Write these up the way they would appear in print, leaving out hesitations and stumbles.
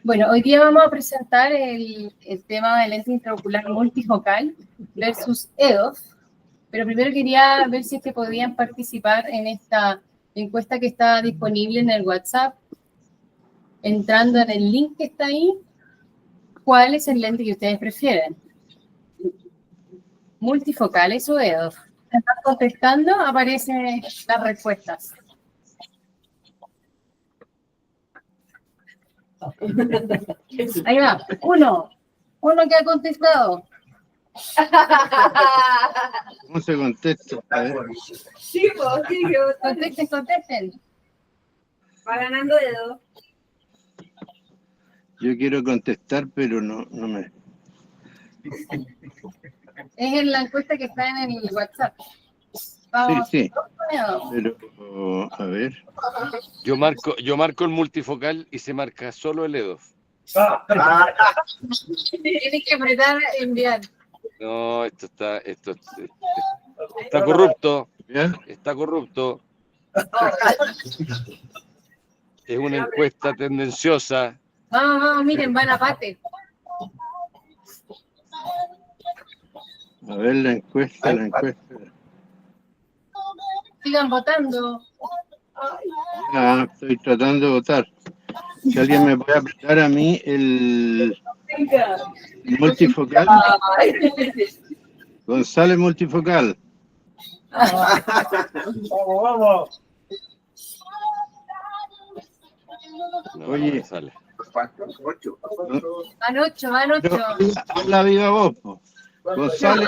Bueno, hoy día vamos a presentar el tema de lente intraocular multifocal versus EDOF, pero primero quería ver si es que podían participar en esta encuesta que está disponible en el WhatsApp, entrando en el link que está ahí. ¿Cuál es el lente que ustedes prefieren? ¿Multifocales o EDOF? Están contestando, aparecen las respuestas. Ahí va, uno que ha contestado. ¿Cómo se contesta? A ver. Sí, pues, Contesten. va ganando dedo. Yo quiero contestar, pero no me... Es en la encuesta que está en el WhatsApp. Sí. Pero, a ver. Yo marco el multifocal y se marca solo el EDOF. Tienes que apretar enviar. No, esto está corrupto. ¿Ya? Está corrupto. Es una encuesta tendenciosa. Vamos, miren, van a pate. A ver la encuesta. Sigan votando. Estoy tratando de votar. Si alguien me puede apretar a mí el multifocal. González multifocal. Vamos. No, Oye. no sale. Van ocho. Habla viva voz, po. González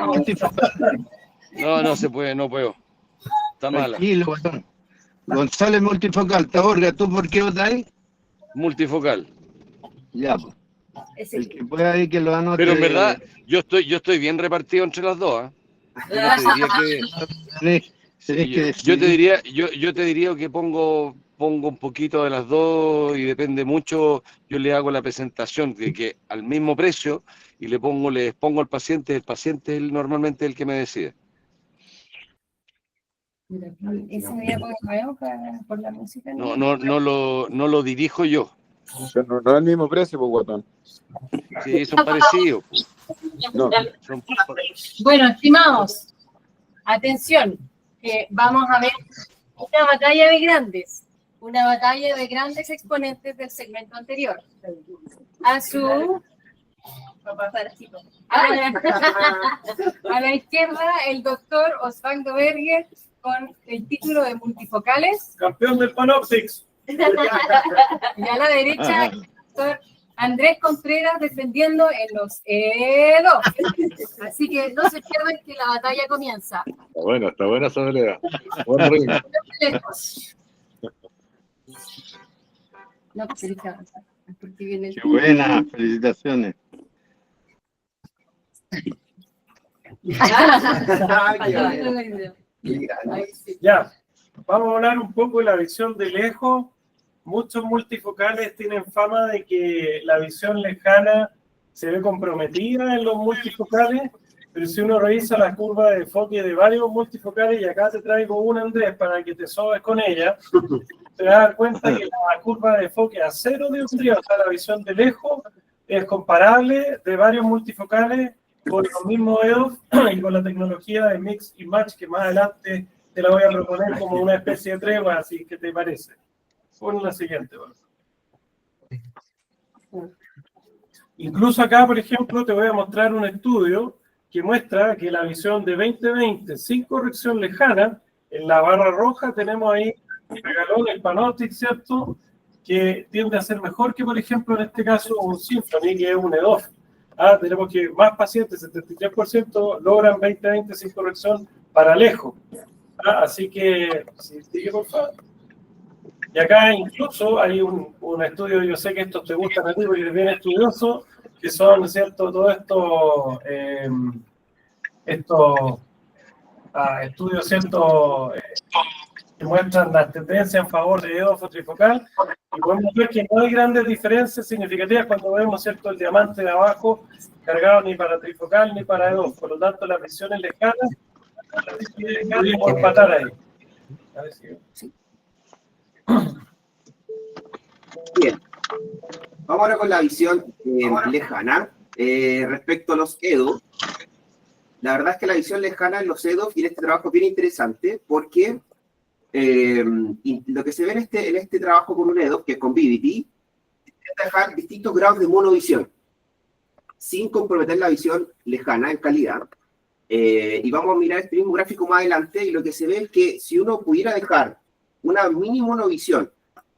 multifocal. No se puede, no puedo. Está mala. Tranquilo, botón. González multifocal. Taborga, ¿tú por qué votas ahí? Multifocal. Ya, pues. El que pueda ahí que lo anote. Pero en verdad, yo estoy bien repartido entre las dos. Yo te diría que pongo un poquito de las dos y depende mucho. Yo le hago la presentación de que al mismo precio y les pongo al paciente. El paciente es normalmente el que me decide. ¿Ese me voy a poner nuevo por la música? No lo dirijo yo. No es el mismo precio, pues, guatón. Sí, son parecidos. No. Bueno, estimados, atención, que vamos a ver una batalla de grandes exponentes del segmento anterior. A la izquierda, el doctor Osvaldo Berger con el título de multifocales. Campeón del Panoptix. Y a la derecha, el doctor Andrés Contreras defendiendo en los EDO. Así que no se pierdan que la batalla comienza. Está buena esa pelea. Buen ring. No, pues tienes que avanzar, porque viene el... Qué buena, felicitaciones. Ya, vamos a hablar un poco de la visión de lejos. Muchos multifocales tienen fama de que la visión lejana se ve comprometida en los multifocales, pero si uno revisa la curva de enfoque de varios multifocales, y acá te traigo una, Andrés, para que te sobes con ella, te vas a dar cuenta que la curva de enfoque a 0 dioptrías, o sea, la visión de lejos, es comparable de varios multifocales con los mismos EDOF y con la tecnología de Mix y Match, que más adelante te la voy a proponer como una especie de tregua, así que te parece. Pon la siguiente. Incluso acá, por ejemplo, te voy a mostrar un estudio que muestra que la visión de 2020 sin corrección lejana, en la barra roja tenemos ahí el Regalón, el Panoptix, ¿cierto? Que tiende a ser mejor que, por ejemplo, en este caso, un Symphony, que es un EDOF. Tenemos que más pacientes, 73%, logran 2020 sin corrección para lejos. Así que, si sigue, por favor. Y acá incluso hay un estudio, yo sé que estos te gustan a ti porque eres bien estudioso, que son, ¿cierto?, todos estos estudios, ¿cierto?, que muestran las tendencias en favor de EDOF trifocal, y podemos ver que no hay grandes diferencias significativas cuando vemos, ¿cierto?, el diamante de abajo cargado ni para trifocal ni para EDOF. Por lo tanto, las visiones lejanas podemos empatar ahí. A ver si... Bien. Vamos ahora con la visión lejana. Respecto a los EDO, la verdad es que la visión lejana en los EDO y en este trabajo es bien interesante porque lo que se ve en este trabajo con un EDO, que es con Vivity, es dejar distintos grados de monovisión sin comprometer la visión lejana en calidad. Y vamos a mirar este mismo gráfico más adelante y lo que se ve es que si uno pudiera dejar una mini monovisión,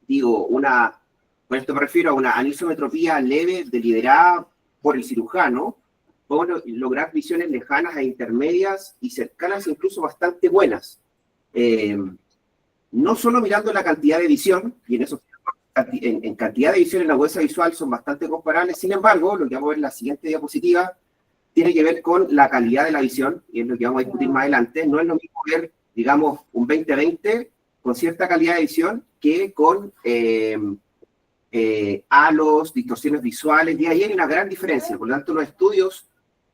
digo, con esto me refiero a una anisometropía leve deliberada por el cirujano, podemos lograr visiones lejanas e intermedias y cercanas, incluso bastante buenas. No solo mirando la cantidad de visión, y en cantidad de visión en la agudeza visual son bastante comparables, sin embargo, lo que vamos a ver en la siguiente diapositiva tiene que ver con la calidad de la visión, y es lo que vamos a discutir más adelante. No es lo mismo ver, digamos, un 20/20 con cierta calidad de visión que con halos, distorsiones visuales, y ahí hay una gran diferencia. Por lo tanto, los estudios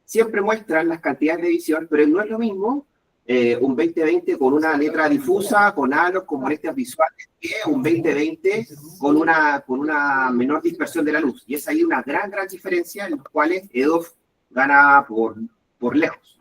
siempre muestran las cantidades de visión, pero no es lo mismo un 20/20 con una letra difusa, con halos, con molestias visuales, que un 20/20 con una menor dispersión de la luz. Y es ahí una gran diferencia en los cuales EDOF gana por lejos.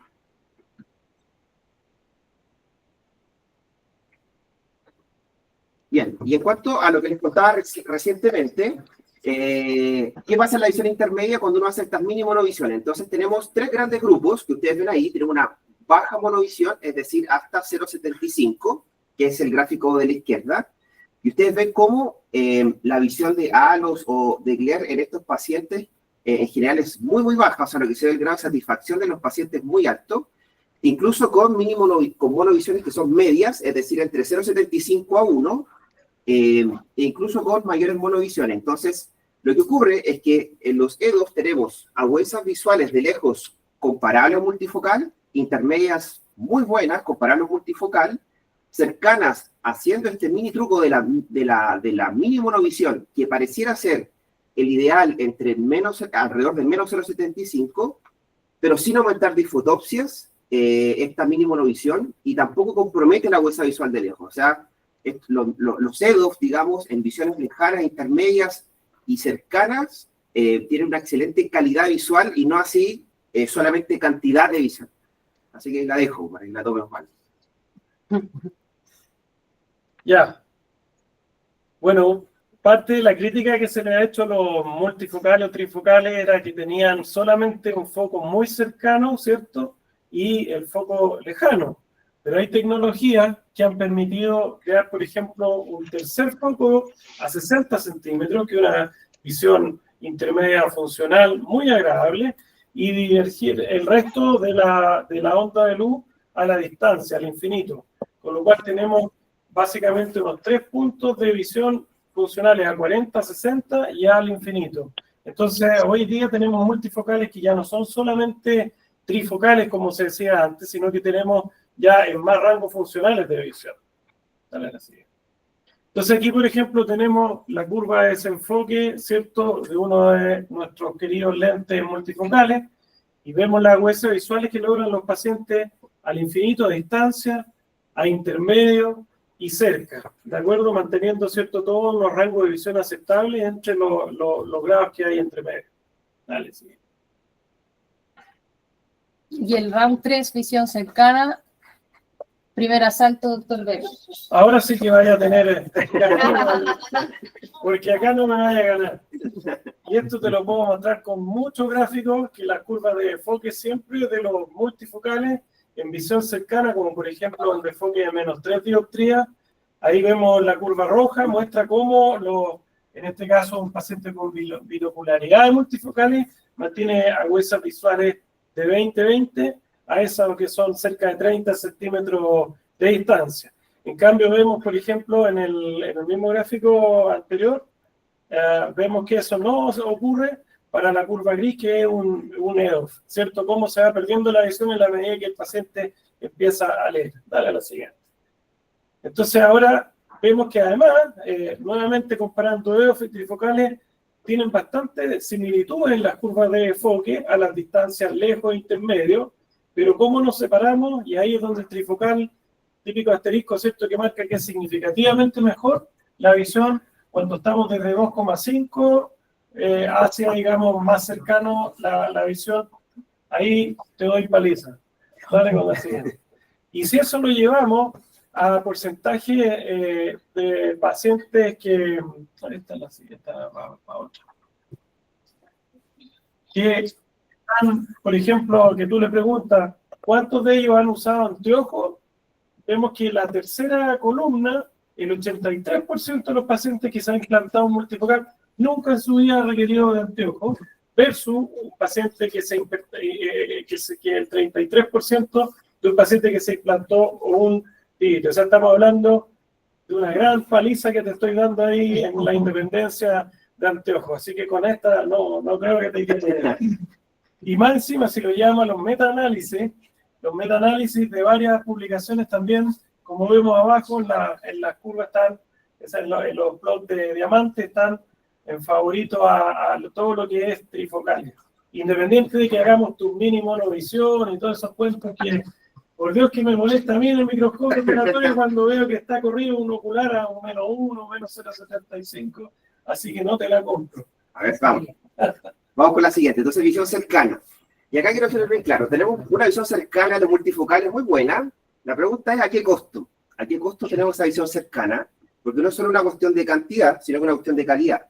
Bien, y en cuanto a lo que les contaba recientemente, ¿qué pasa en la visión intermedia cuando uno hace estas mini monovisiones? Entonces tenemos tres grandes grupos que ustedes ven ahí. Tenemos una baja monovisión, es decir, hasta 0,75, que es el gráfico de la izquierda. Y ustedes ven cómo la visión de halos o de glare en estos pacientes en general es muy baja, o sea, lo que se ve el grado de satisfacción de los pacientes es muy alto, incluso con monovisiones que son medias, es decir, entre 0,75 a 1, e incluso con mayores monovisiones. Entonces, lo que ocurre es que en los EDOF tenemos agudezas visuales de lejos comparables a multifocal, intermedias muy buenas, comparables a multifocal, cercanas, haciendo este mini truco de la mini monovisión, que pareciera ser el ideal alrededor del menos 0,75, pero sin aumentar disfotopsias, esta mini monovisión, y tampoco compromete la agudeza visual de lejos. O sea, los EDOF, digamos, en visiones lejanas, intermedias y cercanas, tienen una excelente calidad visual y no así solamente cantidad de visión. Así que la dejo para que la tomen mal. Ya. Bueno, parte de la crítica que se le ha hecho a los multifocales o trifocales era que tenían solamente un foco muy cercano, ¿cierto? Y el foco lejano. Pero hay tecnologías que han permitido crear, por ejemplo, un tercer foco a 60 centímetros, que es una visión intermedia funcional muy agradable, y divergir el resto de la onda de luz a la distancia, al infinito. Con lo cual tenemos básicamente unos 3 puntos de visión funcionales a 40, 60 y al infinito. Entonces, hoy día tenemos multifocales que ya no son solamente trifocales, como se decía antes, sino que tenemos ya en más rangos funcionales de visión. Dale a la siguiente. Entonces, aquí, por ejemplo, tenemos la curva de desenfoque, ¿cierto?, de uno de nuestros queridos lentes multifocales, y vemos las agudezas visuales que logran los pacientes al infinito, a distancia, a intermedio y cerca, ¿de acuerdo? Manteniendo, ¿cierto?, todos los rangos de visión aceptables entre los grados que hay entre medio. Dale, siguiente. Y el round 3, visión cercana, primer asalto, doctor Vega. Ahora sí que vaya a tener, porque acá no me vaya a ganar. Y esto te lo puedo mostrar con muchos gráficos, que las curvas de enfoque siempre de los multifocales en visión cercana, como por ejemplo el enfoque de menos 3 dioptrías, ahí vemos la curva roja, muestra cómo, en este caso, un paciente con binocularidad de multifocales mantiene agudezas visuales de 20/20 a esas que son cerca de 30 centímetros de distancia. En cambio, vemos, por ejemplo, en el mismo gráfico anterior, vemos que eso no ocurre para la curva gris, que es un EDOF, ¿cierto? Cómo se va perdiendo la visión en la medida que el paciente empieza a leer. Dale a la siguiente. Entonces, ahora vemos que además, nuevamente comparando EDOF y trifocales, tienen bastante similitud en las curvas de enfoque a las distancias lejos e intermedio, pero cómo nos separamos, y ahí es donde el trifocal, típico asterisco, ¿cierto?, que marca que es significativamente mejor la visión cuando estamos desde 2,5 hacia, digamos, más cercano la visión, ahí te doy paliza. Dale con la siguiente. Y si eso lo llevamos a porcentaje de pacientes que... Ahí está la siguiente, otra. Que están, por ejemplo, que tú le preguntas, ¿cuántos de ellos han usado anteojos? Vemos que la tercera columna, el 83% de los pacientes que se han implantado un multifocal nunca en su vida ha requerido de anteojos, versus un paciente que el 33% de un paciente que se implantó un título. O sea, estamos hablando de una gran paliza que te estoy dando ahí en la independencia de anteojos. Así que con esta no creo que te quede. Y más encima, si lo llaman los meta-análisis de varias publicaciones también, como vemos abajo, en las curvas están, en los plots de diamante, están en favorito a todo lo que es trifocal. Independiente de que hagamos tu mini monovisión y todos esos cuentos que, por Dios, que me molesta a mí en el microscopio operatorio cuando veo que está corrido un ocular a un -1, -0,75, así que no te la compro. A ver, vamos con la siguiente. Entonces, visión cercana. Y acá quiero ser bien claro, tenemos una visión cercana de multifocales muy buena. La pregunta es, ¿a qué costo? ¿A qué costo tenemos esa visión cercana? Porque no es solo una cuestión de cantidad, sino que una cuestión de calidad.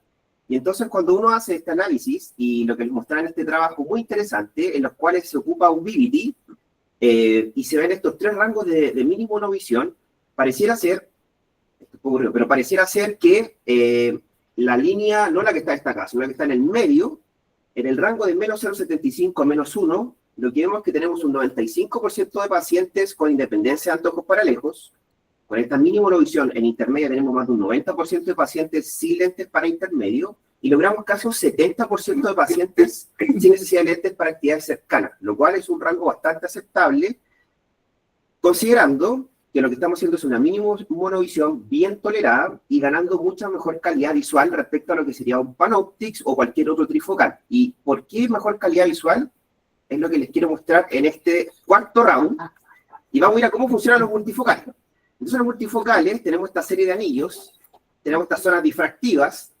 Y entonces, cuando uno hace este análisis, y lo que les mostraré en este trabajo muy interesante, en los cuales se ocupa un Vivity, y se ven estos tres rangos de mini monovisión, pareciera ser, esto es poco ruido, pero pareciera ser que la línea, no la que está destacada, sino la que está en el medio, en el rango de -0,75 a -1, lo que vemos es que tenemos un 95% de pacientes con independencia de antojos para lejos. Con esta mini monovisión en intermedia tenemos más de un 90% de pacientes sin lentes para intermedio y logramos casi un 70% de pacientes sin necesidad de lentes para actividades cercanas, lo cual es un rango bastante aceptable, considerando que lo que estamos haciendo es una mini monovisión bien tolerada y ganando mucha mejor calidad visual respecto a lo que sería un PanOptix o cualquier otro trifocal. ¿Y por qué mejor calidad visual? Es lo que les quiero mostrar en este cuarto round. Y vamos a ir a cómo funcionan los multifocales. Entonces, los multifocales, tenemos esta serie de anillos, tenemos estas zonas difractivas,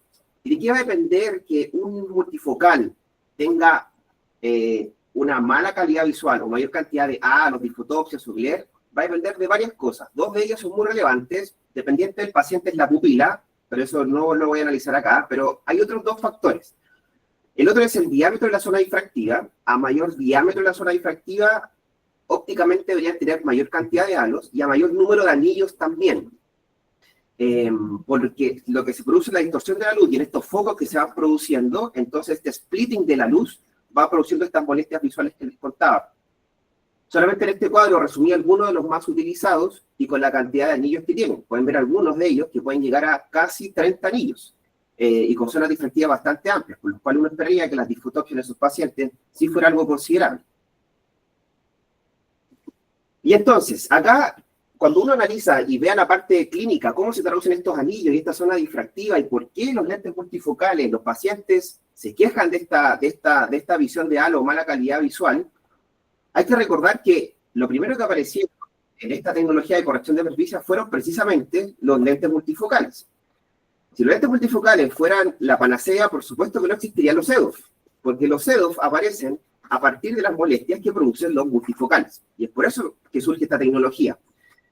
y de qué va a depender que un multifocal tenga una mala calidad visual o mayor cantidad de halos, disfotopsias o glare, va a depender de varias cosas. Dos de ellas son muy relevantes, dependiente del paciente es la pupila, pero eso no lo voy a analizar acá, pero hay otros dos factores. El otro es el diámetro de la zona difractiva. A mayor diámetro de la zona difractiva, ópticamente deberían tener mayor cantidad de halos y a mayor número de anillos también. Porque lo que se produce es la distorsión de la luz y en estos focos que se van produciendo, entonces este splitting de la luz va produciendo estas molestias visuales que les contaba. Solamente en este cuadro resumí algunos de los más utilizados y con la cantidad de anillos que tienen. Pueden ver algunos de ellos que pueden llegar a casi 30 anillos y con zonas difractivas bastante amplias, por lo cual uno esperaría que las disfotopsias de esos pacientes sí fuera algo considerable. Y entonces, acá, cuando uno analiza y vea la parte clínica, cómo se traducen estos anillos y esta zona difractiva y por qué los lentes multifocales, los pacientes se quejan de esta visión de halo o mala calidad visual, hay que recordar que lo primero que apareció en esta tecnología de corrección de presbicia fueron precisamente los lentes multifocales. Si los lentes multifocales fueran la panacea, por supuesto que no existirían los EDOF, porque los EDOF aparecen a partir de las molestias que producen los multifocales. Y es por eso que surge esta tecnología.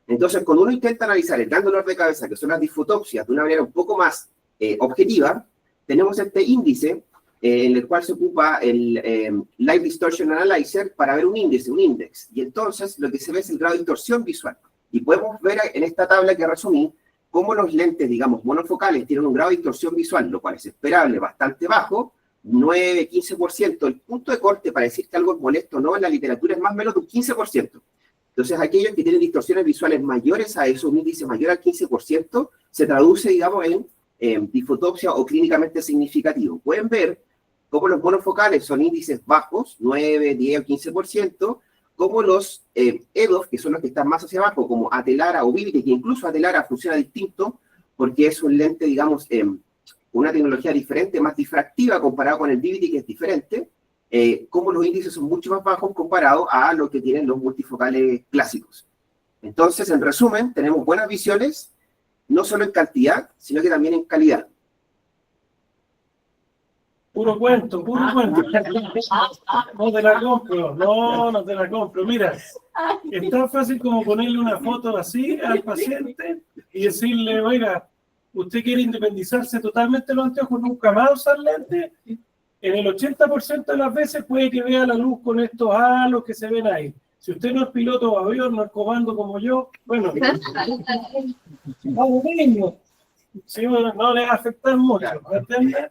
Entonces, cuando uno intenta analizar el gran dolor de cabeza, que son las disfotopsias, de una manera un poco más objetiva, tenemos este índice en el cual se ocupa el Light Distortion Analyzer para ver un índice, un index. Y entonces lo que se ve es el grado de distorsión visual. Y podemos ver en esta tabla que resumí cómo los lentes, digamos, monofocales tienen un grado de distorsión visual, lo cual es esperable, bastante bajo, 9, 15%. El punto de corte para decir que algo es molesto o no en la literatura es más o menos de un 15%. Entonces, aquellos que tienen distorsiones visuales mayores a eso, un índice mayor al 15%, se traduce, digamos, en disfotopsia o clínicamente significativo. Pueden ver cómo los monofocales son índices bajos, 9, 10 o 15%, como los EDOF, que son los que están más hacia abajo, como Atelara o Vivity, que incluso Atelara funciona distinto, porque es un lente, digamos, una tecnología diferente, más difractiva comparado con el Vivity, que es diferente, como los índices son mucho más bajos comparado a lo que tienen los multifocales clásicos. Entonces, en resumen, tenemos buenas visiones, no solo en cantidad, sino que también en calidad. Puro cuento, puro cuento. No te la compro, no te la compro. Mira, es tan fácil como ponerle una foto así al paciente y decirle, oiga, usted quiere independizarse totalmente de los anteojos, nunca más usar lentes. En el 80% de las veces puede que vea la luz con estos halos que se ven ahí. Si usted no es piloto de avión, no es comando como yo, bueno, vamos niño. Sí, bueno, no le va a afectar mucho, ¿me entienden?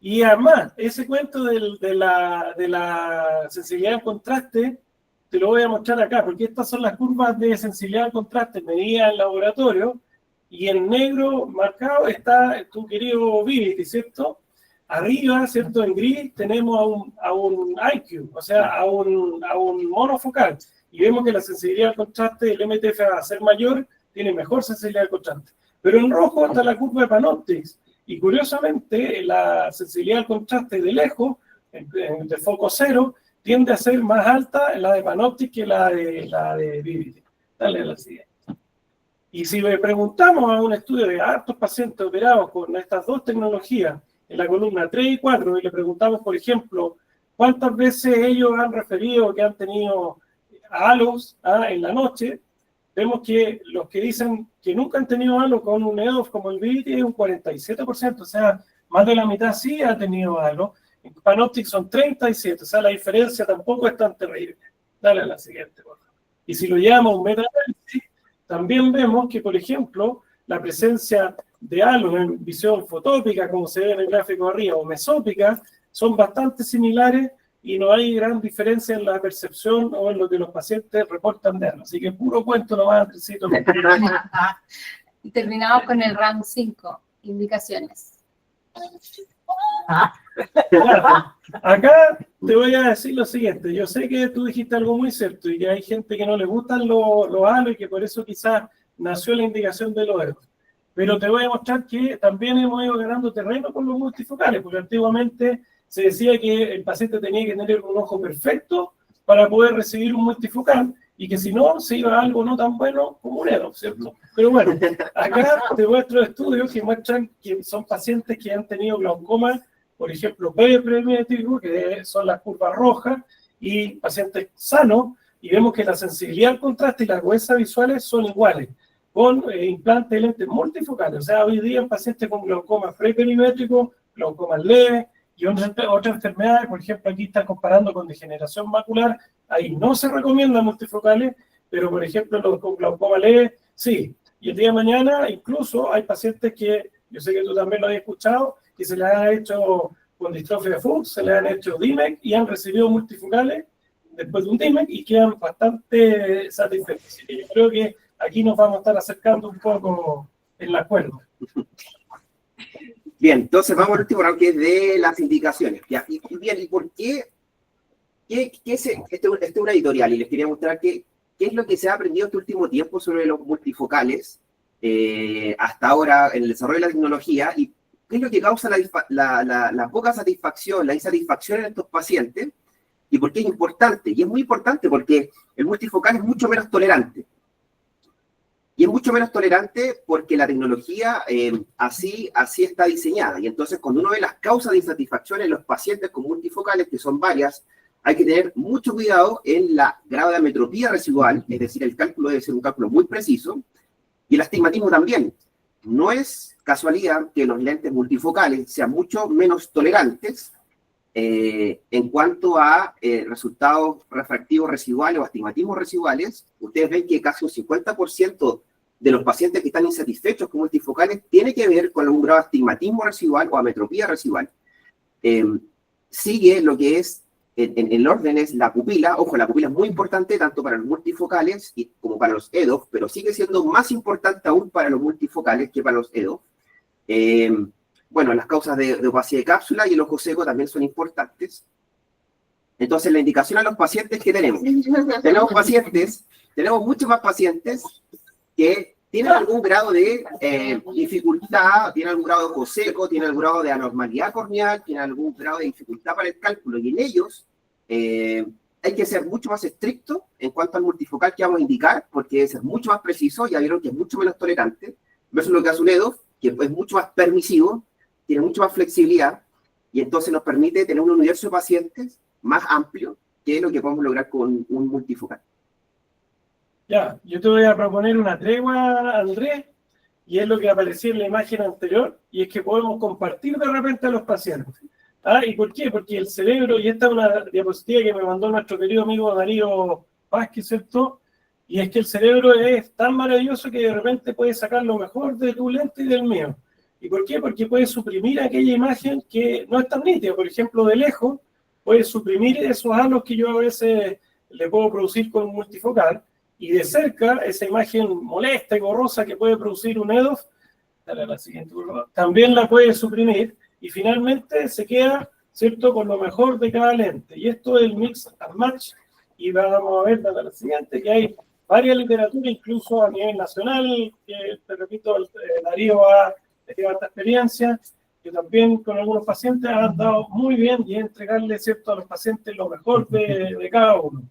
Y además, ese cuento de la sensibilidad al contraste, te lo voy a mostrar acá, porque estas son las curvas de sensibilidad al contraste medidas en laboratorio, y en negro marcado está tu querido Vivity, ¿cierto? Arriba, ¿cierto? En gris tenemos a un IQ, o sea, a un monofocal, y vemos que la sensibilidad al contraste del MTF va a ser mayor, tiene mejor sensibilidad al contraste. Pero en rojo está la curva de Panoptix, y curiosamente la sensibilidad al contraste de lejos, de foco cero, tiende a ser más alta la de Panoptix que la de Vivity. Dale a la siguiente. Y si le preguntamos a un estudio de hartos pacientes operados con estas dos tecnologías, en la columna 3 y 4, y le preguntamos, por ejemplo, cuántas veces ellos han referido que han tenido halos en la noche, vemos que los que dicen que nunca han tenido halo con un EDOF como el Vivity es un 47%, o sea, más de la mitad sí ha tenido halo. En Panoptix son 37%, o sea, la diferencia tampoco es tan terrible. Dale a la siguiente, por favor. Y si lo llevamos a un meta-análisis, también vemos que, por ejemplo, la presencia de halos en visión fotópica, como se ve en el gráfico arriba, o mesópica, son bastante similares y no hay gran diferencia en la percepción o en lo que los pacientes reportan de halos. Así que puro cuento nomás, Andresito. Y terminamos con el RAM 5, indicaciones. Acá te voy a decir lo siguiente. Yo sé que tú dijiste algo muy cierto y que hay gente que no le gustan los halos y que por eso quizás nació la indicación de los EDOF. Pero te voy a mostrar que también hemos ido ganando terreno con los multifocales, porque antiguamente se decía que el paciente tenía que tener un ojo perfecto para poder recibir un multifocal y que si no, se iba a algo no tan bueno como un EDOF, ¿cierto? Pero bueno, acá te muestro estudios que muestran que son pacientes que han tenido glaucoma, por ejemplo, perimétrico, que son las curvas rojas, y pacientes sanos, y vemos que la sensibilidad al contraste y las agudezas visuales son iguales, con implantes de lentes multifocales. O sea, hoy día en pacientes con glaucoma preperimétrico, glaucoma leve y otras enfermedades, por ejemplo, aquí están comparando con degeneración macular, ahí no se recomiendan multifocales, pero por ejemplo, los con glaucoma leve, sí. Y el día de mañana, incluso hay pacientes que, yo sé que tú también lo has escuchado, que se les han hecho con distrofia de Fuchs, se les han hecho DIMEC y han recibido multifocales después de un DIMEC y quedan bastante satisfechos. Yo creo que aquí nos vamos a estar acercando un poco en la cuerda. Bien, entonces vamos al último round, que es de las indicaciones. Ya, y bien, ¿y por qué? Este es una editorial y les quería mostrar qué es lo que se ha aprendido este último tiempo sobre los multifocales hasta ahora en el desarrollo de la tecnología y qué es lo que causa la poca satisfacción, la insatisfacción en estos pacientes y por qué es importante. Y es muy importante porque el multifocal es mucho menos tolerante. Y es mucho menos tolerante porque la tecnología así está diseñada. Y entonces, cuando uno ve las causas de insatisfacción en los pacientes con multifocales, que son varias, hay que tener mucho cuidado en la grado de ametropía residual, es decir, el cálculo debe ser un cálculo muy preciso, y el astigmatismo también. No es casualidad que los lentes multifocales sean mucho menos tolerantes en cuanto a resultados refractivos residuales o astigmatismos residuales. Ustedes ven que casi un 50% de los pacientes que están insatisfechos con multifocales tiene que ver con algún grado de astigmatismo residual o ametropía residual. Sigue lo que es, en el orden es la pupila. Ojo, la pupila es muy importante tanto para los multifocales como para los EDOF, pero sigue siendo más importante aún para los multifocales que para los EDOF. Bueno, las causas de opacidad de cápsula y el ojo seco también son importantes. Entonces, la indicación a los pacientes que tenemos. Tenemos muchos más pacientes que tienen algún grado de dificultad, tienen algún grado de ojo seco, tienen algún grado de anormalidad corneal, tienen algún grado de dificultad para el cálculo. Y en ellos hay que ser mucho más estricto en cuanto al multifocal que vamos a indicar, porque debe ser mucho más preciso. Ya vieron que es mucho menos tolerante, versus lo que hace un EDOF, que es mucho más permisivo, tiene mucho más flexibilidad y entonces nos permite tener un universo de pacientes más amplio que lo que podemos lograr con un multifocal. Ya, yo te voy a proponer una tregua, Andrés, y es lo que aparecía en la imagen anterior, y es que podemos compartir de repente a los pacientes. ¿Ah? ¿Y por qué? Porque el cerebro, y esta es una diapositiva que me mandó nuestro querido amigo Darío Vázquez, ¿cierto? Y es que el cerebro es tan maravilloso que de repente puede sacar lo mejor de tu lente y del mío. ¿Y por qué? Porque puede suprimir aquella imagen que no es tan nítida. Por ejemplo, de lejos, puede suprimir esos halos que yo a veces le puedo producir con un multifocal, y de cerca, esa imagen molesta y borrosa que puede producir un EDOF, dale a la siguiente, por favor, también la puede suprimir, y finalmente se queda, ¿cierto?, con lo mejor de cada lente. Y esto es el mix and match, y vamos a ver, dale a la siguiente, que hay varias literaturas, incluso a nivel nacional, que, te repito, Darío ha tenido esta experiencia, que también con algunos pacientes han dado muy bien, y entregarle, ¿cierto?, a los pacientes lo mejor de cada uno.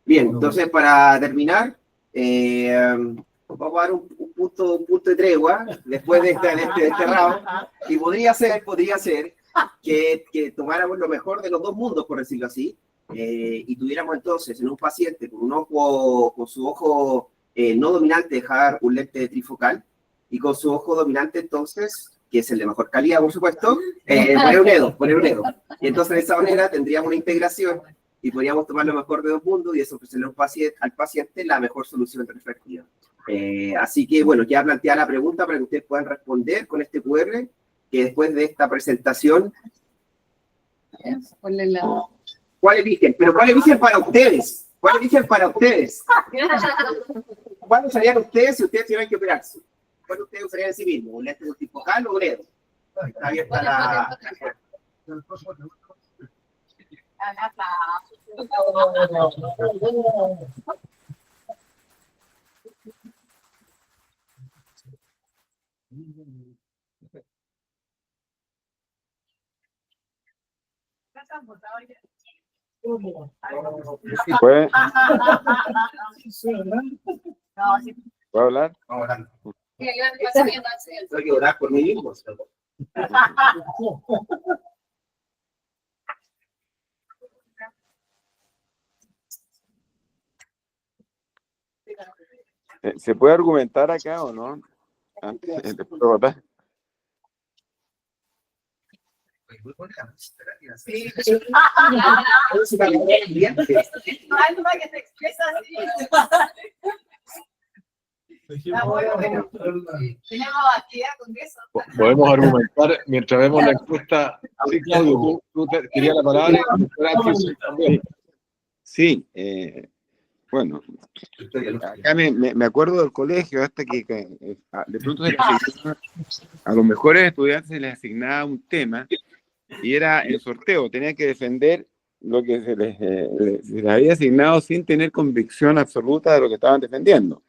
Bien, entonces para terminar, vamos a dar un punto de tregua después de este round, y podría ser que tomáramos lo mejor de los dos mundos, por decirlo así, y tuviéramos entonces en un paciente con un ojo, con su ojo no dominante, dejar un lente de trifocal, y con su ojo dominante entonces, que es el de mejor calidad, por supuesto, poner un EDO. Y entonces de esa manera tendríamos una integración y podríamos tomar lo mejor de dos mundos y eso ofrecerle al paciente la mejor solución refractiva. Así que, bueno, ya plantea la pregunta para que ustedes puedan responder con este QR, que después de esta presentación... ¿Cuál eligen? Pero ¿cuál eligen para ustedes? ¿Cuál eligen para ustedes? ¿Cuál usarían ustedes si ustedes tuvieran que operarse? ¿Cuál ustedes usarían en sí mismos? ¿Un lente multifocal o un EDO? Está abierta la... ¿Puede? ¿Puedo hablar? Vamos hablando. Tengo que orar por mí mismo. ¿Se puede argumentar acá o no? Antes de votar. Sí. Podemos argumentar mientras vemos la encuesta. Sí, Claudio, tú querías la palabra. Sí, bueno, acá me acuerdo del colegio, hasta que de pronto a los mejores estudiantes se les asignaba un tema y era el sorteo, tenían que defender lo que se les había asignado sin tener convicción absoluta de lo que estaban defendiendo.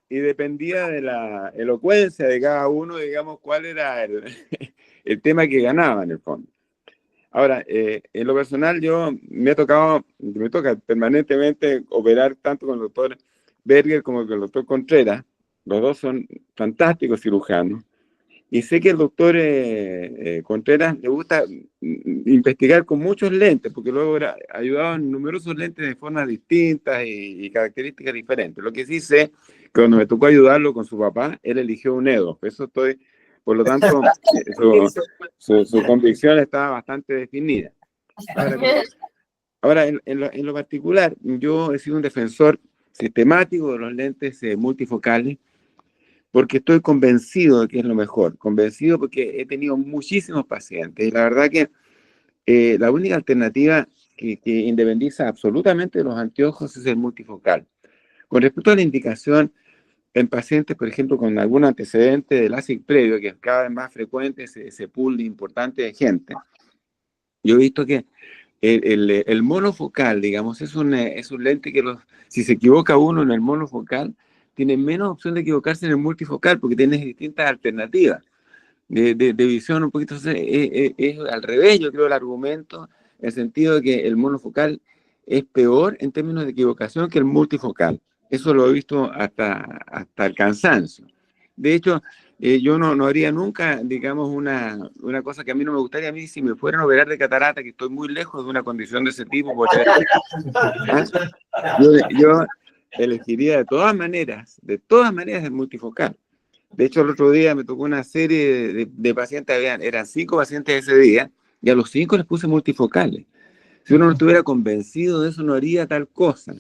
Y dependía de la elocuencia de cada uno, digamos, cuál era el tema que ganaba en el fondo. Ahora, en lo personal, me toca permanentemente operar tanto con el doctor Berger como con el doctor Contreras. Los dos son fantásticos cirujanos. Y sé que el doctor Contreras le gusta investigar con muchos lentes, porque luego ayudaba en numerosos lentes de formas distintas y características diferentes. Lo que sí sé, que cuando me tocó ayudarlo con su papá, él eligió un EDO. Eso estoy... Por lo tanto, su convicción estaba bastante definida. Ahora en lo particular, yo he sido un defensor sistemático de los lentes multifocales, porque estoy convencido de que es lo mejor. Convencido porque he tenido muchísimos pacientes. Y la verdad que la única alternativa que independiza absolutamente de los anteojos es el multifocal. Con respecto a la indicación, en pacientes, por ejemplo, con algún antecedente de LASIK previo, que es cada vez más frecuente ese pool importante de gente, yo he visto que el monofocal, digamos, es un lente que si se equivoca uno en el monofocal, tiene menos opción de equivocarse en el multifocal, porque tienes distintas alternativas de visión un poquito. Es al revés, yo creo, el argumento, en el sentido de que el monofocal es peor en términos de equivocación que el multifocal. Eso lo he visto hasta el cansancio. De hecho, yo no haría nunca, digamos, una cosa que a mí no me gustaría. A mí, si me fueran a operar de catarata, que estoy muy lejos de una condición de ese tipo, yo elegiría de todas maneras el multifocal. De hecho, el otro día me tocó una serie de pacientes, eran 5 pacientes ese día, y a los 5 les puse multifocales. Si uno no estuviera convencido de eso, no haría tal cosa.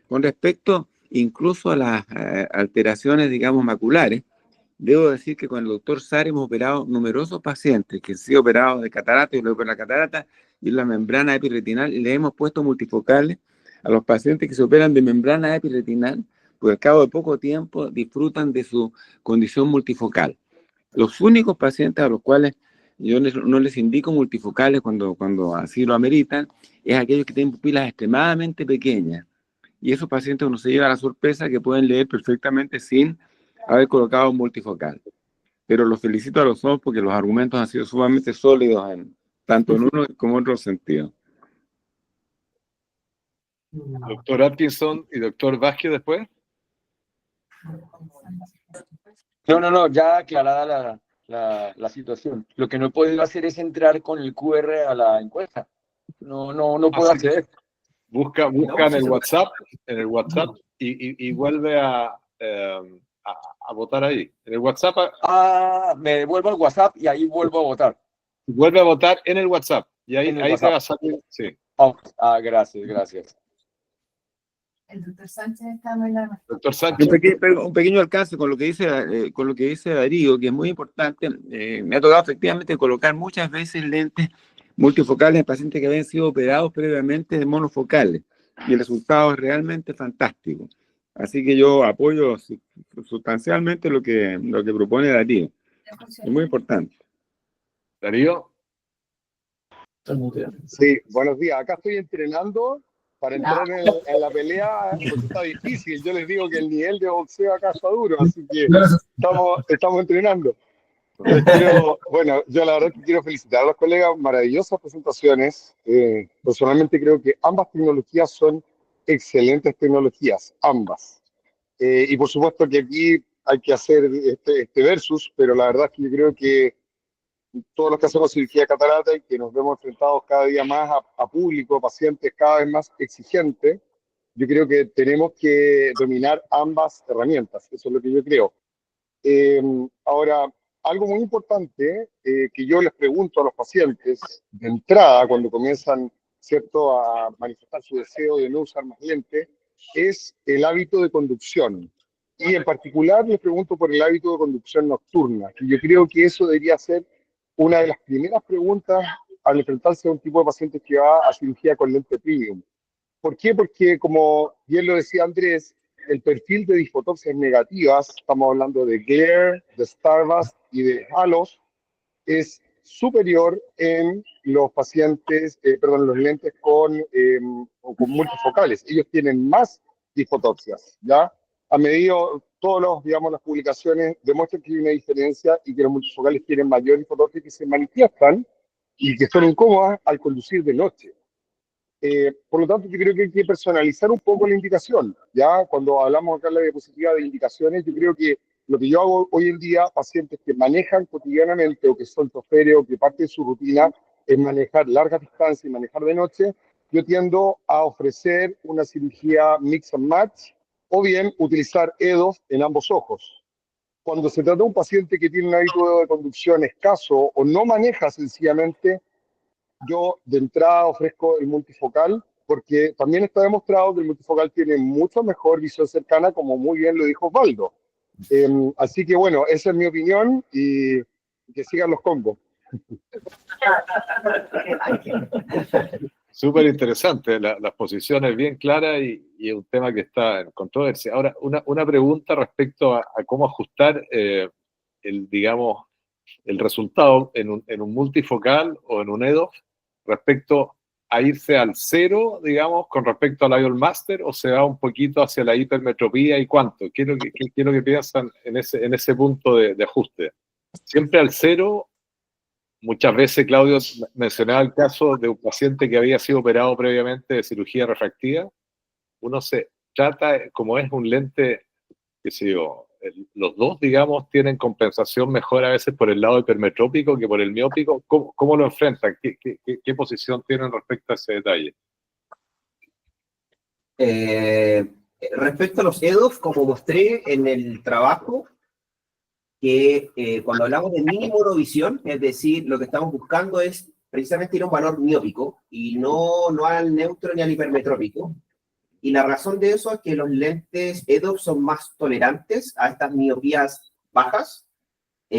Con respecto incluso a las alteraciones, digamos, maculares, debo decir que con el doctor Sar hemos operado numerosos pacientes que han sido operados de catarata y luego por la catarata y la membrana epiretinal, y le hemos puesto multifocales a los pacientes que se operan de membrana epiretinal, pues al cabo de poco tiempo disfrutan de su condición multifocal. Los únicos pacientes a los cuales yo no les indico multifocales cuando así lo ameritan, es aquellos que tienen pupilas extremadamente pequeñas. Y esos pacientes uno se lleva la sorpresa que pueden leer perfectamente sin haber colocado un multifocal. Pero los felicito a los dos porque los argumentos han sido sumamente sólidos tanto en uno como en otro sentido. Doctor Atkinson y doctor Vázquez después. No, ya aclarada la situación. Lo que no he podido hacer es entrar con el QR a la encuesta. No puedo acceder. Busca en el WhatsApp y vuelve a votar ahí. En el WhatsApp. Me devuelvo al WhatsApp y ahí vuelvo a votar. Vuelve a votar en el WhatsApp y ahí te va a salir. Sí. Gracias. El doctor Sánchez está muy largo. Doctor Sánchez. Un pequeño alcance con lo que dice Darío, que es muy importante. Me ha tocado efectivamente colocar muchas veces lentes multifocales en pacientes que habían sido operados previamente de monofocales y el resultado es realmente fantástico. Así que yo apoyo sustancialmente lo que propone Darío. Es muy importante. Darío. Sí, buenos días. Acá estoy entrenando para entrar en la pelea, porque está difícil. Yo les digo que el nivel de boxeo acá está duro, así que estamos entrenando. Bueno, yo la verdad que quiero felicitar a los colegas, maravillosas presentaciones. Personalmente creo que ambas tecnologías son excelentes tecnologías, ambas. Y por supuesto que aquí hay que hacer este versus, pero la verdad es que yo creo que todos los que hacemos cirugía de catarata y que nos vemos enfrentados cada día más a público, pacientes cada vez más exigentes, yo creo que tenemos que dominar ambas herramientas. Eso es lo que yo creo. Ahora, algo muy importante que yo les pregunto a los pacientes de entrada, cuando comienzan, ¿cierto?, a manifestar su deseo de no usar más lentes, es el hábito de conducción. Y en particular les pregunto por el hábito de conducción nocturna, que yo creo que eso debería ser una de las primeras preguntas al enfrentarse a un tipo de pacientes que va a cirugía con lente premium. ¿Por qué? Porque, como bien lo decía Andrés, el perfil de disfotoxias negativas, estamos hablando de glare, de starburst y de halos, es superior en los pacientes, los lentes con multifocales. Ellos tienen más disfotoxias, ¿ya? A medida, las publicaciones demuestran que hay una diferencia y que los multifocales tienen mayor disfotoxia que se manifiestan y que son incómodas al conducir de noche. Por lo tanto, yo creo que hay que personalizar un poco la indicación. Ya cuando hablamos acá en la diapositiva de indicaciones, yo creo que lo que yo hago hoy en día, pacientes que manejan cotidianamente o que son choferes o que parte de su rutina es manejar largas distancias y manejar de noche, yo tiendo a ofrecer una cirugía mix and match o bien utilizar EDOF en ambos ojos. Cuando se trata de un paciente que tiene un hábito de conducción escaso o no maneja sencillamente, yo de entrada ofrezco el multifocal, porque también está demostrado que el multifocal tiene mucho mejor visión cercana, como muy bien lo dijo Osvaldo. Así que bueno, esa es mi opinión y que sigan los combos. Súper interesante, las posiciones bien claras y un tema que está en controversia. Ahora, una pregunta respecto a cómo ajustar el resultado en un multifocal o en un EDOF respecto a irse al cero, digamos, con respecto al IOL Master, o se va un poquito hacia la hipermetropía y cuánto. ¿Qué es lo que piensan en ese punto de ajuste? Siempre al cero. Muchas veces, Claudio, mencionaba el caso de un paciente que había sido operado previamente de cirugía refractiva. Uno se trata, como es un lente, qué sé yo, los dos, digamos, tienen compensación mejor a veces por el lado hipermetrópico que por el miópico. ¿Cómo lo enfrentan? ¿Qué posición tienen respecto a ese detalle? Respecto a los EDOF, como mostré en el trabajo, que cuando hablamos de mini monovisión, es decir, lo que estamos buscando es precisamente ir a un valor miópico y no al neutro ni al hipermetrópico. Y la razón de eso es que los lentes EDOF son más tolerantes a estas miopías bajas. Lo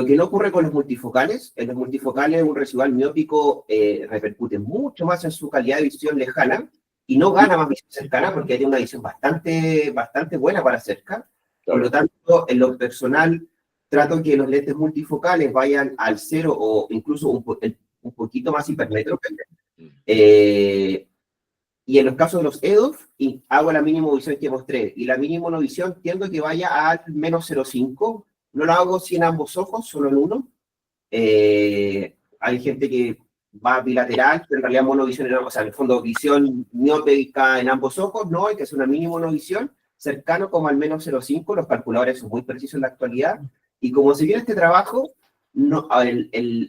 que no ocurre con los multifocales. En los multifocales un residual miópico repercute mucho más en su calidad de visión lejana y no gana más visión cercana porque hay una visión bastante buena para cerca. Por lo tanto, en lo personal, trato que los lentes multifocales vayan al 0 o incluso un poquito más hipermétropes. Y en los casos de los EDOF, hago la mínima visión que mostré. Y la mínima visión tiendo que vaya al menos 0,5. No lo hago sin ambos ojos, solo en uno. Hay gente que va bilateral, pero en realidad monovisión, o sea, en el fondo visión miópica en ambos ojos. No, hay que hacer una mínima monovisión cercano como al menos 0,5. Los calculadores son muy precisos en la actualidad. Y como se viene este trabajo, no,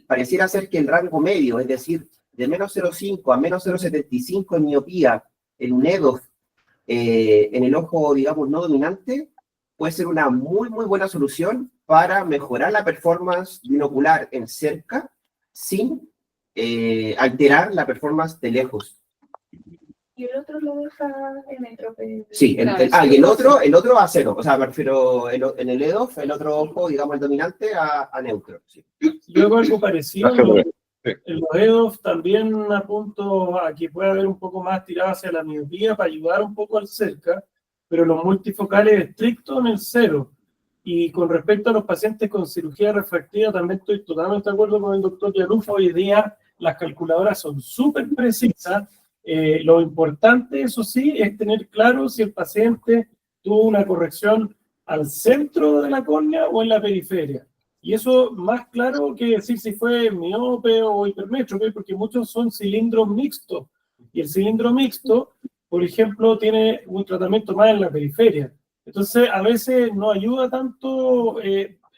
pareciera ser que el rango medio, es decir, de menos 0,5 a menos 0,75 en miopía, en un EDOF, en el ojo, digamos, no dominante, puede ser una muy buena solución para mejorar la performance binocular en cerca sin alterar la performance de lejos. ¿Y el otro lo deja en metrópe? Sí, y el otro a 0, o sea, me refiero en el EDOF, el otro ojo, digamos, el dominante a neutro. Sí. Yo hago algo parecido. En los EDOF también apunto a que pueda haber un poco más tirado hacia la miopía para ayudar un poco al cerca, pero los multifocales estrictos en el 0. Y con respecto a los pacientes con cirugía refractiva, también estoy totalmente de acuerdo con el doctor Yarufo. Hoy día las calculadoras son súper precisas. Lo importante, eso sí, es tener claro si el paciente tuvo una corrección al centro de la córnea o en la periferia. Y eso más claro que decir si fue miope o hipermétrope, porque muchos son cilindros mixtos. Y el cilindro mixto, por ejemplo, tiene un tratamiento más en la periferia. Entonces, a veces no ayuda tanto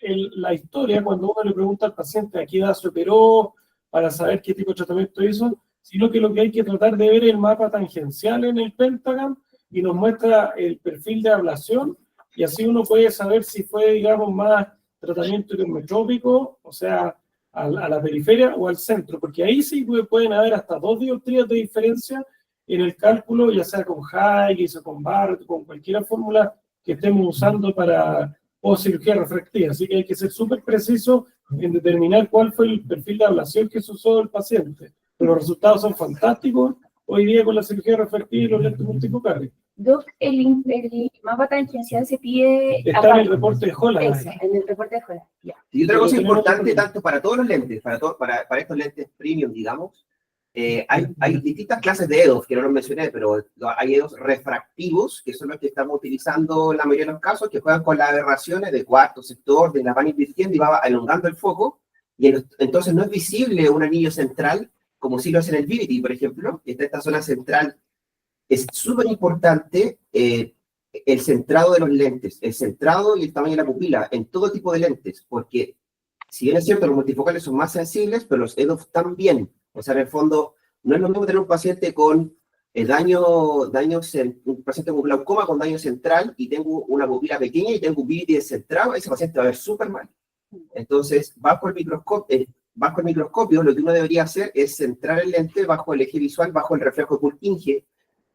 la historia cuando uno le pregunta al paciente a qué edad se operó, para saber qué tipo de tratamiento hizo, sino que lo que hay que tratar de ver es el mapa tangencial en el Pentagram y nos muestra el perfil de ablación, y así uno puede saber si fue, digamos, más tratamiento hipermetrópico, o sea, a la periferia o al centro, porque ahí sí pueden haber hasta 2 dioptrías de diferencia en el cálculo, ya sea con Huygens o con Barrett, con cualquier fórmula que estemos usando para cirugía refractiva. Así que hay que ser súper preciso en determinar cuál fue el perfil de ablación que se usó el paciente. Pero los resultados son fantásticos hoy día con la cirugía refractiva y los lentes multifocales. Doc, el mapa tangencial se pide... Está en el reporte de Holland. En el reporte de Holland, ya. Y otra cosa importante, tanto para todos los lentes, para estos lentes premium, digamos, hay distintas clases de EDOF, que no los mencioné, pero hay EDOF refractivos, que son los que estamos utilizando en la mayoría de los casos, que juegan con las aberraciones de cuarto sector, de la van invirtiendo y va elongando el foco, y entonces no es visible un anillo central, como si lo hace en el Vivity, por ejemplo, que está esta zona central. Es súper importante el centrado de los lentes, el centrado y el tamaño de la pupila en todo tipo de lentes, porque si bien es cierto, los multifocales son más sensibles, pero los EDOF también. O sea, en el fondo, no es lo mismo tener un paciente con un paciente con glaucoma con daño central y tengo una pupila pequeña y tengo un Vivity descentrado, ese paciente va a ver súper mal. Entonces, bajo el microscopio, lo que uno debería hacer es centrar el lente bajo el eje visual, bajo el reflejo de Purkinje,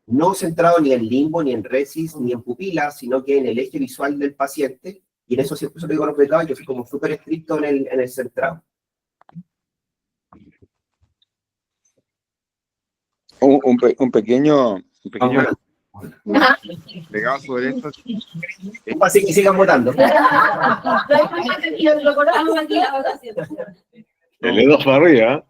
no centrado ni en limbo, ni en resis, ni en pupila, sino que en el eje visual del paciente, y en eso siempre se lo digo a los becados, yo soy como súper estricto en el centrado. Un pequeño pegado sobre esto. Así que sigan votando. El EDOF para arriba.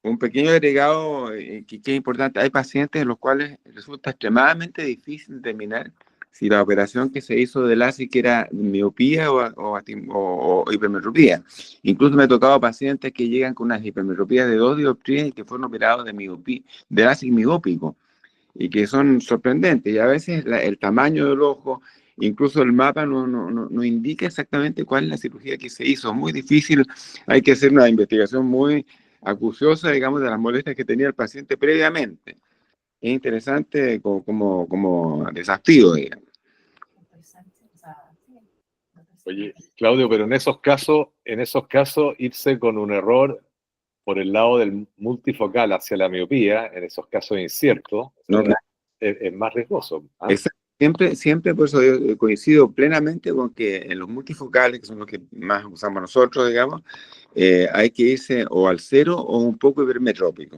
Un pequeño agregado que es importante. Hay pacientes en los cuales resulta extremadamente difícil determinar si la operación que se hizo de LASIK era miopía o hipermetropía. Incluso me ha tocado pacientes que llegan con unas hipermetropías de 2 dioptrías y que fueron operados de LASIK miópico. y que son sorprendentes. Y a veces el tamaño del ojo, incluso el mapa no indica exactamente cuál es la cirugía que se hizo. Es muy difícil, hay que hacer una investigación muy acuciosa, digamos, de las molestias que tenía el paciente previamente. Es interesante como desafío, digamos. Oye, Claudio, pero en esos casos, irse con un error por el lado del multifocal hacia la miopía, en esos casos inciertos, No, es más riesgoso. ¿Ah? Siempre, por eso yo coincido plenamente con que en los multifocales, que son los que más usamos nosotros, digamos, hay que irse o al cero o un poco hipermetrópico.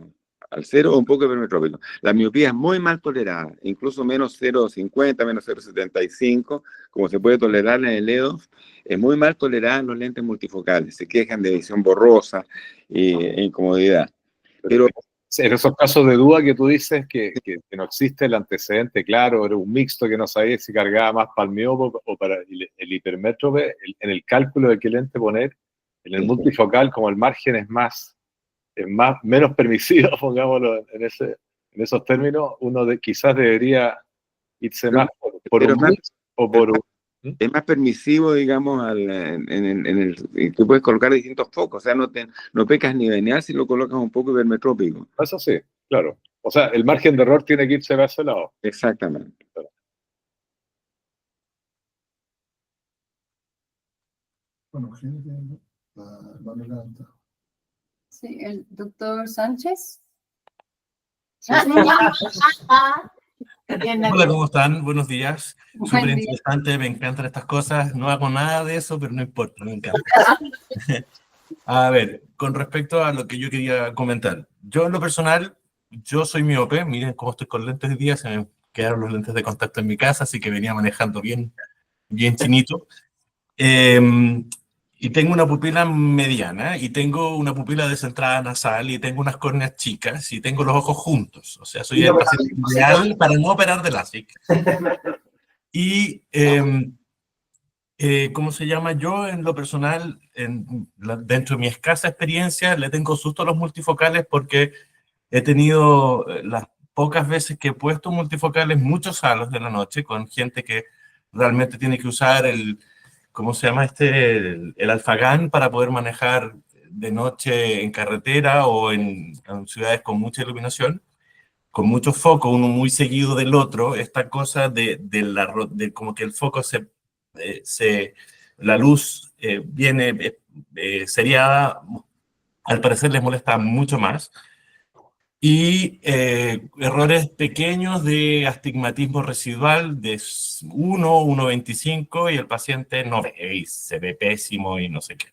Al cero o un poco hipermetrópico. La miopía es muy mal tolerada, incluso menos 0,50, menos 0,75, como se puede tolerar en el EDOF, es muy mal tolerada en los lentes multifocales. Se quejan de visión borrosa e incomodidad. Pero en esos casos de duda que tú dices que no existe el antecedente claro, era un mixto que no sabía si cargaba más para el miope o para el hipermétrope, en el cálculo de qué lente poner, en el multifocal, como el margen es menos permisivo, pongámoslo en esos términos, uno quizás debería irse más por un mix o por un... Es más permisivo, digamos, tú puedes colocar distintos focos, o sea, no pecas ni venial si lo colocas un poco hipermetrópico. Eso sí, claro. O sea, el margen de error tiene que irse a ese lado. Exactamente. Bueno, sí, el doctor Sánchez. Sí. Hola, ¿cómo están? Buenos días. Súper interesante, me encantan estas cosas. No hago nada de eso, pero no importa, me encanta. A ver, con respecto a lo que yo quería comentar. Yo en lo personal, yo soy miope. Miren cómo estoy con lentes de día. Se me quedaron los lentes de contacto en mi casa, así que venía manejando bien chinito. Y tengo una pupila mediana, y tengo una pupila descentrada nasal, y tengo unas córneas chicas, y tengo los ojos juntos. O sea, soy el paciente ideal para no operar de LASIK. Y, ¿cómo se llama? Yo, en lo personal, dentro de mi escasa experiencia, le tengo susto a los multifocales porque he tenido las pocas veces que he puesto multifocales muchos salos de la noche con gente que realmente tiene que usar ¿cómo se llama el Alfagán para poder manejar de noche en carretera o en ciudades con mucha iluminación, con muchos focos, uno muy seguido del otro, esta cosa de como que el foco la luz viene seriada, al parecer les molesta mucho más. Y errores pequeños de astigmatismo residual de 1,25 y el paciente no ve y se ve pésimo y no sé qué.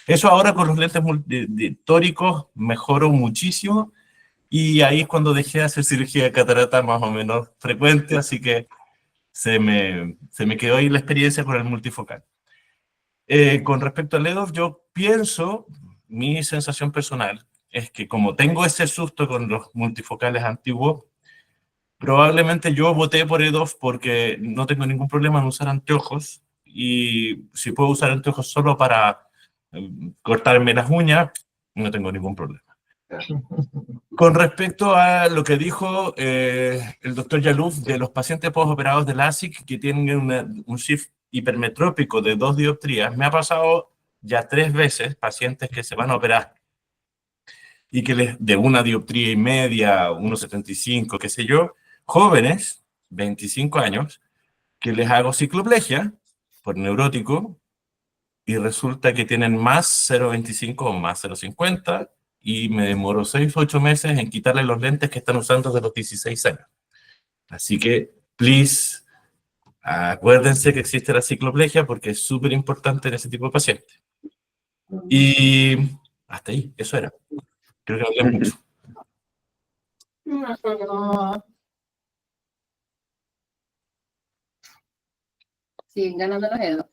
Eso ahora con los lentes tóricos mejoró muchísimo y ahí es cuando dejé de hacer cirugía de catarata más o menos frecuente, así que se me quedó ahí la experiencia con el multifocal. Con respecto al EDOF, yo pienso, mi sensación personal, es que como tengo ese susto con los multifocales antiguos, probablemente yo voté por EDOF porque no tengo ningún problema en usar anteojos, y si puedo usar anteojos solo para cortarme las uñas, no tengo ningún problema. Con respecto a lo que dijo el doctor Yaluf de los pacientes postoperados de LASIK que tienen un shift hipermetrópico de 2 dioptrías, me ha pasado ya 3 veces pacientes que se van a operar y que de 1,5 dioptría, 1,75, qué sé yo, jóvenes, 25 años, que les hago cicloplegia por neurótico y resulta que tienen más 0,25 o más 0,50 y me demoro 6 o 8 meses en quitarle los lentes que están usando desde los 16 años. Así que, please, acuérdense que existe la cicloplegia porque es súper importante en ese tipo de pacientes. Y hasta ahí, eso era. Creo que hablé mucho. Sí, ganando los dedos.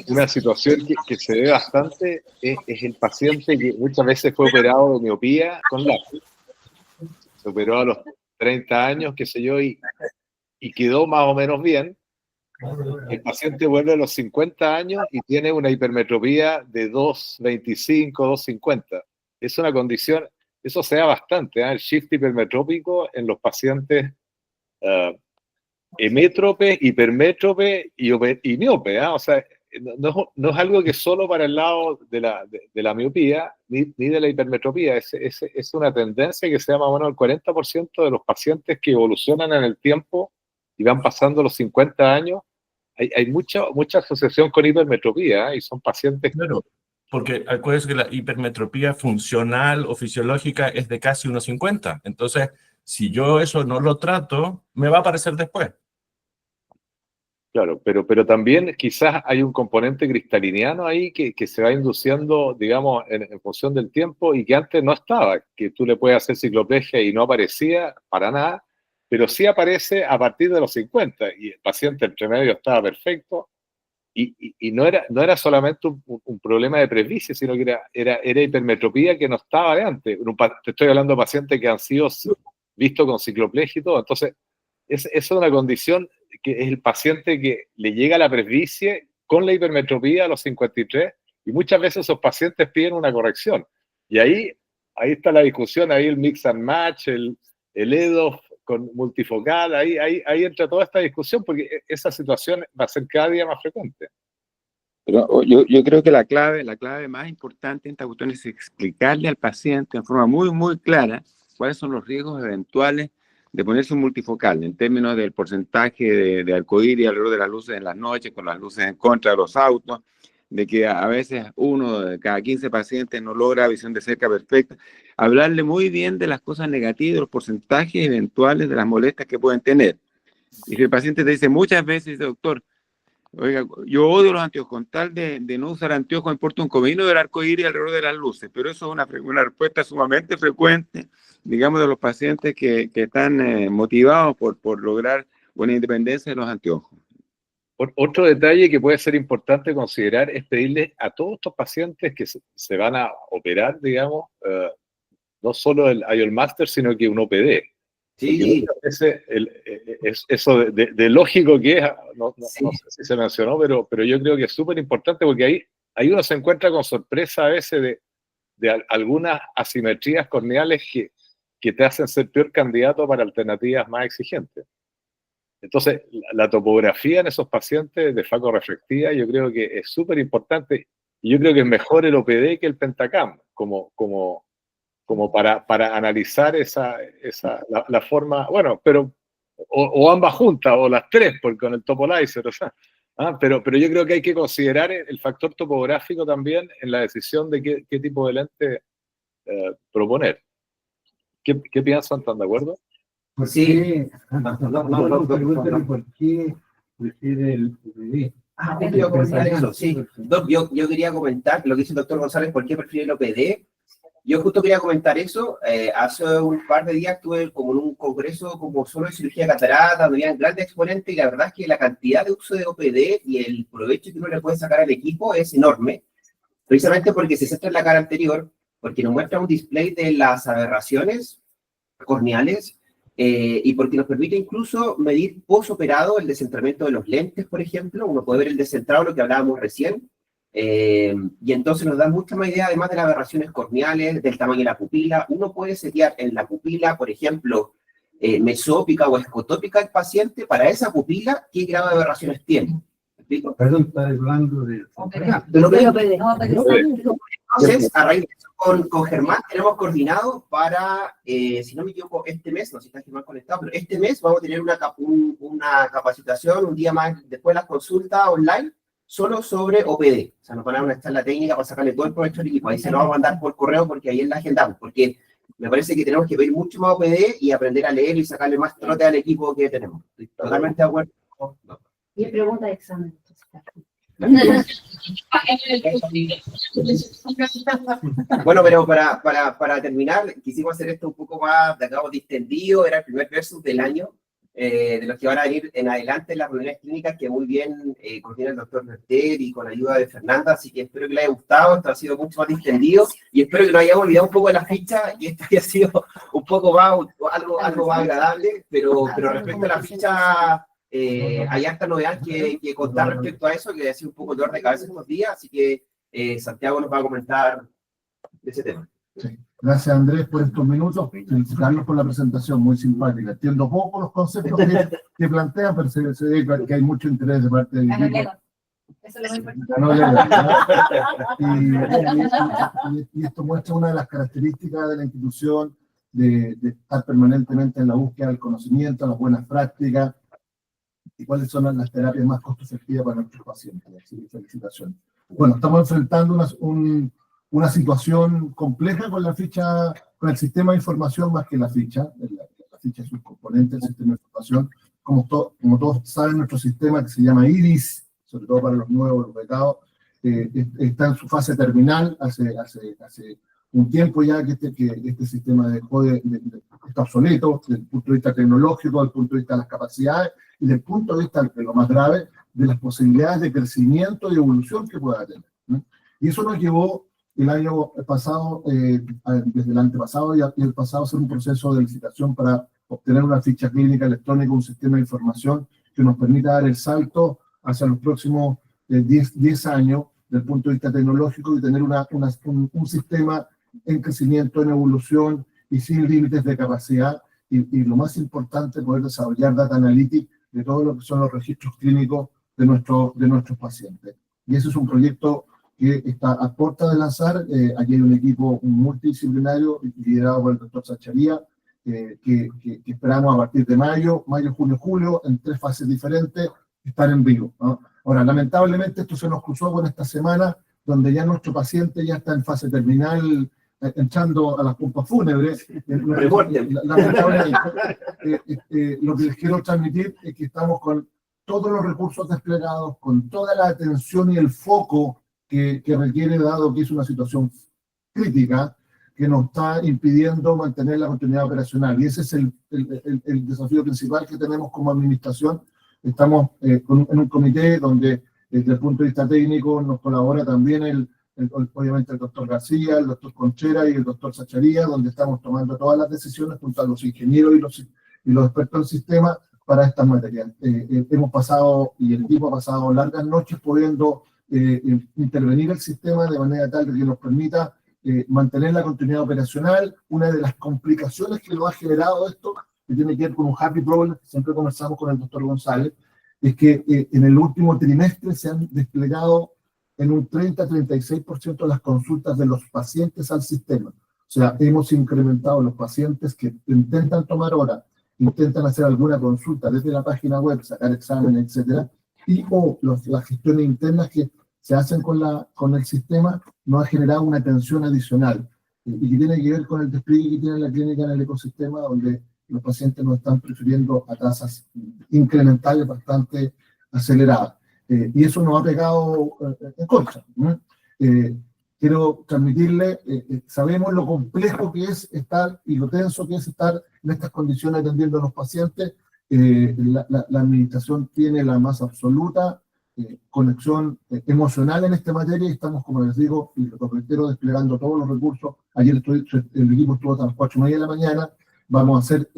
Una situación que se ve bastante es el paciente que muchas veces fue operado de miopía con LASIK. Se operó a los 30 años, qué sé yo, y quedó más o menos bien, el paciente vuelve a los 50 años y tiene una hipermetropía de 2,25, 2,50. Es una condición, eso se da bastante, el shift hipermetrópico en los pacientes hemétropes, hipermétropes y miope, o sea, no es algo que es solo para el lado de la miopía ni de la hipermetropía, es una tendencia que se llama, bueno, el 40% de los pacientes que evolucionan en el tiempo y van pasando los 50 años, hay mucha asociación con hipermetropía, y son pacientes... Claro, porque acuérdense que la hipermetropía funcional o fisiológica es de casi 1,50. Entonces, si yo eso no lo trato, me va a aparecer después. Claro, pero también quizás hay un componente cristaliniano ahí que se va induciendo, digamos, en función del tiempo y que antes no estaba, que tú le puedes hacer cicloplegia y no aparecía para nada, pero sí aparece a partir de los 50 y el paciente entre medio estaba perfecto y no era solamente un problema de presbicia, sino que era hipermetropía que no estaba de antes. Te estoy hablando de pacientes que han sido vistos con cicloplegia y todo, entonces es una condición que es el paciente que le llega a la presbicie con la hipermetropía a los 53 y muchas veces esos pacientes piden una corrección. Y ahí está la discusión, ahí el mix and match, el EDOF con multifocal, ahí entra toda esta discusión porque esa situación va a ser cada día más frecuente. Pero yo creo que la clave más importante en esta cuestión es explicarle al paciente en forma muy, muy clara cuáles son los riesgos eventuales de ponerse un multifocal, en términos del porcentaje de arcoíris alrededor de las luces en las noches, con las luces en contra de los autos, de que a veces uno de cada 15 pacientes no logra visión de cerca perfecta. Hablarle muy bien de las cosas negativas, de los porcentajes eventuales de las molestias que pueden tener. Y si el paciente te dice muchas veces, dice, doctor, oiga, yo odio los anteojos, con tal de no usar anteojos, me importa un comino del arcoíris alrededor de las luces, pero eso es una respuesta sumamente frecuente, digamos, de los pacientes que están motivados por lograr una independencia de los anteojos. Otro detalle que puede ser importante considerar es pedirle a todos estos pacientes que se van a operar, digamos, no solo el IOL Master, sino que un OPD. Sí. Eso de lógico que es, no sé si se mencionó, pero yo creo que es súper importante porque ahí uno se encuentra con sorpresa a veces de algunas asimetrías corneales que te hacen ser peor candidato para alternativas más exigentes. Entonces, la topografía en esos pacientes de facorefractiva yo creo que es súper importante y yo creo que es mejor el OPD que el Pentacam como para analizar la forma, bueno, pero o ambas juntas, o las tres, con el Topolizer, o sea, pero yo creo que hay que considerar el factor topográfico también en la decisión de qué tipo de lente proponer. ¿Qué piensan? ¿Están de acuerdo? Sí. ¿Por qué prefiere el OPD? Yo quería comentar lo que dice el doctor González, ¿por qué prefiere el OPD? Yo justo quería comentar eso. Hace un par de días estuve como en un congreso como solo de cirugía de catarata, donde había grandes exponentes, y la verdad es que la cantidad de uso de OPD y el provecho que uno le puede sacar al equipo es enorme, precisamente porque se centra en la cara anterior, porque nos muestra un display de las aberraciones corneales, y porque nos permite incluso medir postoperado el descentramiento de los lentes, por ejemplo. Uno puede ver el descentrado, lo que hablábamos recién, y entonces nos da mucha más idea, además de las aberraciones corneales, del tamaño de la pupila. Uno puede setear en la pupila, por ejemplo, mesópica o escotópica del paciente, para esa pupila, qué grado de aberraciones tiene. ¿Me explico? Perdón, está hablando de... Entonces, a raíz de eso, con Germán tenemos coordinado para, si no me equivoco, este mes, no sé si está Germán conectado, pero este mes vamos a tener una capacitación, un día más después de las consultas online, solo sobre OPD. O sea, nos van a dar una charla técnica para sacarle todo el provecho al equipo. Ahí se lo vamos a mandar por correo porque ahí en la agendamos, porque me parece que tenemos que ver mucho más OPD y aprender a leer y sacarle más trote al equipo que tenemos. Estoy totalmente de acuerdo. Y pregunta de examen. Bueno, pero para terminar, quisimos hacer esto un poco más, digamos, distendido. Era el primer versus del año, de los que van a venir en adelante en las reuniones clínicas, que muy bien coordina el doctor Merter y con la ayuda de Fernanda, así que espero que les haya gustado. Esto ha sido mucho más distendido y espero que nos hayamos olvidado un poco de la ficha y esto haya sido un poco más, algo más agradable, pero respecto a la ficha, hay harta novedad que contar respecto a eso, que ha sido un poco dolor de cabeza estos días, así que Santiago nos va a comentar de ese tema. Sí. Gracias, Andrés, por estos minutos. Felicitarlos por la presentación, muy simpática. Entiendo poco los conceptos que plantean, pero se ve que hay mucho interés de parte del equipo. Eso es lo importante. Y esto muestra una de las características de la institución, de estar permanentemente en la búsqueda del conocimiento, las buenas prácticas, y cuáles son las terapias más costo efectivas para nuestros pacientes. Así que felicitaciones. Bueno, estamos enfrentando una situación compleja con la ficha, con el sistema de información más que la ficha. La ficha es un componente del sistema de información. Como todos saben, nuestro sistema, que se llama IRIS, sobre todo para los nuevos, los becados, está en su fase terminal. Hace un tiempo ya que este sistema está obsoleto desde el punto de vista tecnológico, desde el punto de vista de las capacidades y desde el punto de vista, de lo más grave, de las posibilidades de crecimiento y evolución que pueda tener, ¿no? Y eso nos llevó el año pasado, desde el antepasado y el pasado, a hacer un proceso de licitación para obtener una ficha clínica electrónica, un sistema de información que nos permita dar el salto hacia los próximos 10 años desde el punto de vista tecnológico y tener un sistema en crecimiento, en evolución y sin límites de capacidad y lo más importante, poder desarrollar data analytics de todo lo que son los registros clínicos de nuestros pacientes. Y ese es un proyecto que está a puerta de lanzar. Aquí hay un equipo multidisciplinario liderado por el doctor Sacharía, que esperamos a partir de mayo, junio, julio, en 3 fases diferentes, estar en vivo, ¿no? Ahora, lamentablemente esto se nos cruzó con esta semana, donde ya nuestro paciente ya está en fase terminal, entrando a las pompas fúnebres. Lamentablemente, lo que les quiero transmitir es que estamos con todos los recursos desplegados, con toda la atención y el foco que requiere, dado que es una situación crítica que nos está impidiendo mantener la continuidad operacional. Y ese es el desafío principal que tenemos como administración. Estamos en un comité donde, desde el punto de vista técnico, nos colabora también obviamente el doctor García, el doctor Conchera y el doctor Sacharía, donde estamos tomando todas las decisiones junto a los ingenieros y los expertos del sistema para estas materias. Hemos pasado, y el equipo ha pasado largas noches pudiendo intervenir el sistema de manera tal que nos permita mantener la continuidad operacional. Una de las complicaciones que lo ha generado esto, que tiene que ver con un happy problem, que siempre conversamos con el doctor González, es que en el último trimestre se han desplegado en un 30-36% de las consultas de los pacientes al sistema. O sea, hemos incrementado los pacientes que intentan tomar hora, intentan hacer alguna consulta desde la página web, sacar exámenes, etcétera, o las gestiones internas que se hacen con el sistema, nos ha generado una atención adicional y que tiene que ver con el despliegue que tiene la clínica en el ecosistema, donde los pacientes nos están prefiriendo a tasas incrementales bastante aceleradas. Y eso nos ha pegado en contra, ¿no? Quiero transmitirle, sabemos lo complejo que es estar y lo tenso que es estar en estas condiciones atendiendo a los pacientes. La administración tiene la más absoluta conexión emocional en esta materia y estamos, como les digo, y lo reitero, desplegando todos los recursos. Ayer el equipo estuvo hasta las 4:30 de la mañana. Vamos a hacer,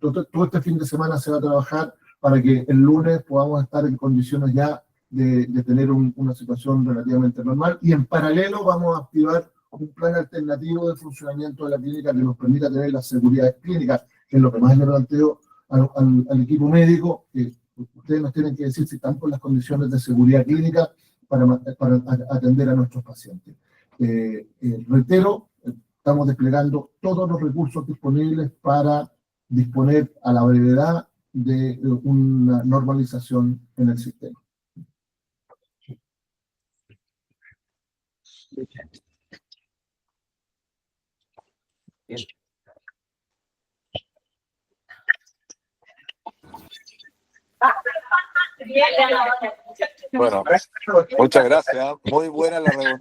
todo este fin de semana se va a trabajar para que el lunes podamos estar en condiciones ya de tener una situación relativamente normal, y en paralelo vamos a activar un plan alternativo de funcionamiento de la clínica que nos permita tener la seguridad clínica, que es lo que más le planteo al equipo médico, que ustedes nos tienen que decir si están con las condiciones de seguridad clínica para atender a nuestros pacientes. Reitero, estamos desplegando todos los recursos disponibles para disponer a la brevedad de una normalización en el sistema. Bueno, muchas gracias. Muy buena la reunión.